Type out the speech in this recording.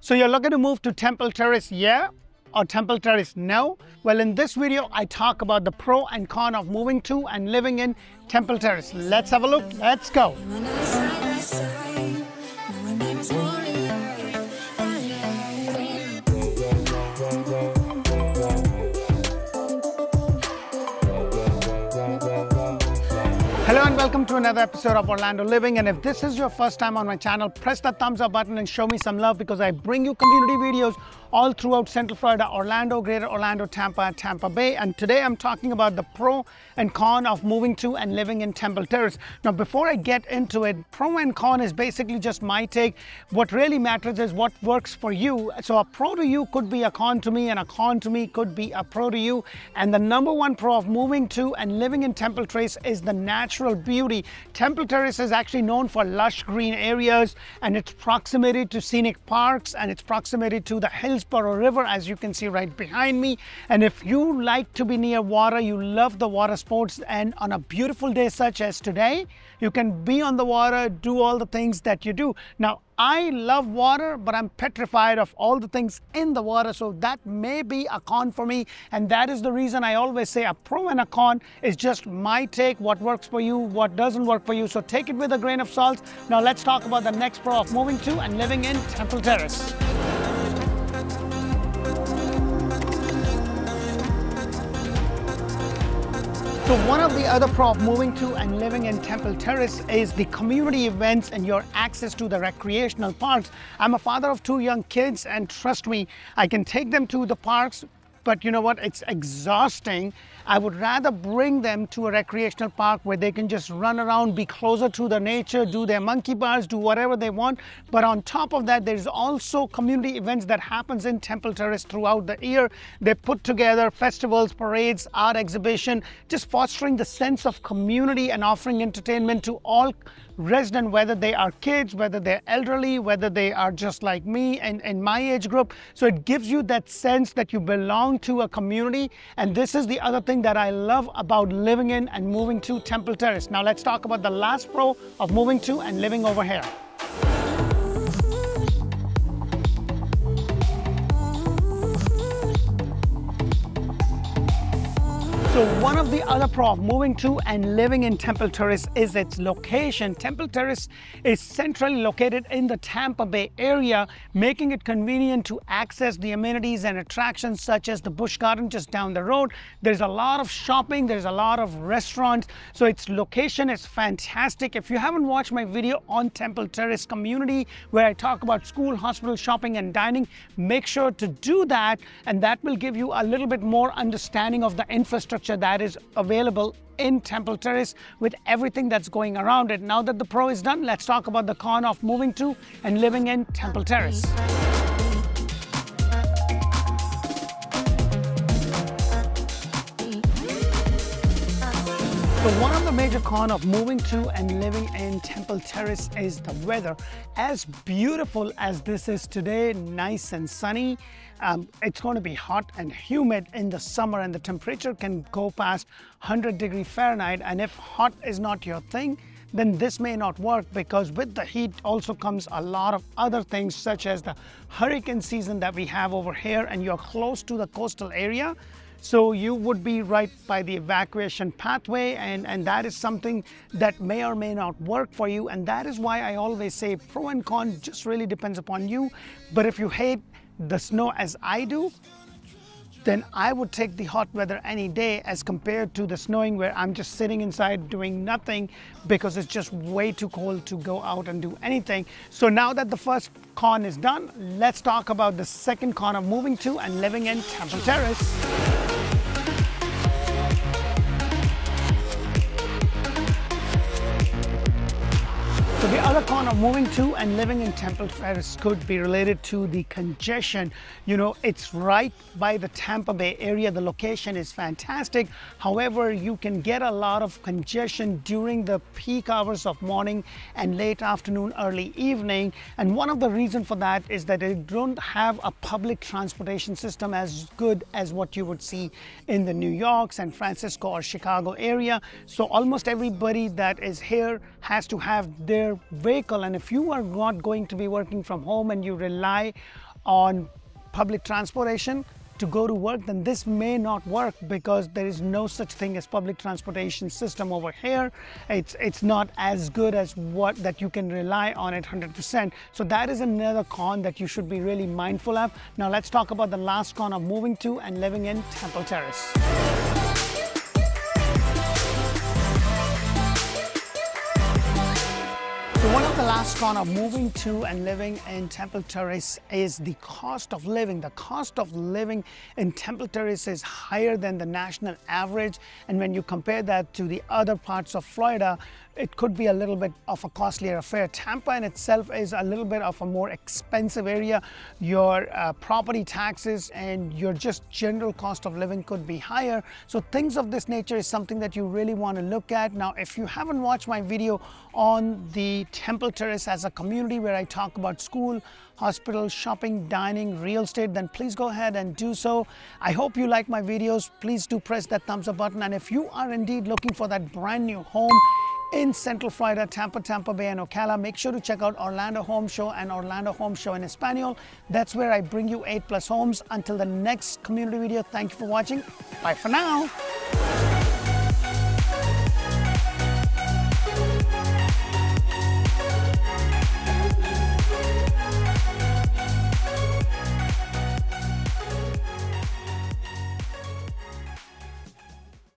So you're looking to move to Temple Terrace, yeah? Or Temple Terrace, no? Well, in this video, I talk about the pro and con of moving to and living in Temple Terrace. Let's have a look. Let's go. Hello and welcome to another episode of Orlando Living, and if this is your first time on my channel, press that thumbs up button and show me some love because I bring you community videos all throughout Central Florida, Orlando, Greater Orlando, Tampa, and Tampa Bay. And today I'm talking about the pro and con of moving to and living in Temple Terrace. Now, before I get into it, pro and con is basically just my take. What really matters is what works for you. So a pro to you could be a con to me, and a con to me could be a pro to you. And the number one pro of moving to and living in Temple Terrace is the natural beauty. Temple Terrace is actually known for lush green areas and its proximity to scenic parks and its proximity to the Hillsborough River, as you can see right behind me. And if you like to be near water, you love the water sports, and on a beautiful day such as today, you can be on the water, do all the things that you do. Now, I love water, but I'm petrified of all the things in the water, so that may be a con for me, and that is the reason I always say a pro and a con is just my take, what works for you, what doesn't work for you, so take it with a grain of salt. Now let's talk about the next pro of moving to and living in Temple Terrace. So one of the other pro of moving to and living in Temple Terrace is the community events and your access to the recreational parks. I'm a father of two young kids, and trust me, I can take them to the parks, but you know what? It's exhausting. I would rather bring them to a recreational park where they can just run around, be closer to the nature, do their monkey bars, do whatever they want. But on top of that, there's also community events that happens in Temple Terrace throughout the year. They put together festivals, parades, art exhibition, just fostering the sense of community and offering entertainment to all residents, whether they are kids, whether they're elderly, whether they are just like me and in my age group. So it gives you that sense that you belong to a community. And this is the other thing that I love about living in and moving to Temple Terrace. Now let's talk about the last pro of moving to and living over here. So one of the other pro of moving to and living in Temple Terrace is its location. Temple Terrace is centrally located in the Tampa Bay area, making it convenient to access the amenities and attractions such as the Busch Garden just down the road. There's a lot of shopping, there's a lot of restaurants, so its location is fantastic. If you haven't watched my video on Temple Terrace community where I talk about school, hospital, shopping and dining, make sure to do that, and that will give you a little bit more understanding of the infrastructure that is available in Temple Terrace with everything that's going around it. Now that the pro is done, let's talk about the con of moving to and living in Temple Terrace. So one of the major cons of moving to and living in Temple Terrace is the weather. As beautiful as this is today, nice and sunny, it's going to be hot and humid in the summer, and the temperature can go past 100 degrees Fahrenheit. And if hot is not your thing, then this may not work, because with the heat also comes a lot of other things such as the hurricane season that we have over here, and you're close to the coastal area. So you would be right by the evacuation pathway, and that is something that may or may not work for you. And that is why I always say pro and con just really depends upon you. But if you hate the snow as I do, then I would take the hot weather any day as compared to the snowing where I'm just sitting inside doing nothing because it's just way too cold to go out and do anything. So now that the first con is done, let's talk about the second con of moving to and living in Temple Terrace. So the other con of moving to and living in Temple Terrace could be related to the congestion. You know, it's right by the Tampa Bay area. The location is fantastic. However, you can get a lot of congestion during the peak hours of morning and late afternoon, early evening. And one of the reasons for that is that they don't have a public transportation system as good as what you would see in the New York, San Francisco or Chicago area. So almost everybody that is here has to have their vehicle, and if you are not going to be working from home and you rely on public transportation to go to work, then this may not work because there is no such thing as public transportation system over here. It's not as good as what that you can rely on it 100%. So that is another con that you should be really mindful of. Now let's talk about the last con of moving to and living in Temple Terrace. One of the last con of moving to and living in Temple Terrace is the cost of living. The cost of living in Temple Terrace is higher than the national average, and when you compare that to the other parts of Florida, it could be a little bit of a costlier affair. Tampa in itself is a little bit of a more expensive area. Your property taxes and your just general cost of living could be higher. So things of this nature is something that you really want to look at. Now, if you haven't watched my video on the Temple Terrace as a community where I talk about school, hospital, shopping, dining, real estate, then please go ahead and do so. I hope you like my videos. Please do press that thumbs up button. And if you are indeed looking for that brand new home in Central Florida, Tampa Bay and Ocala, make sure to check out Orlando Home Show and Orlando Home Show in Espanol. That's where I bring you 8+ homes. Until the next community video, thank you for watching. Bye for now.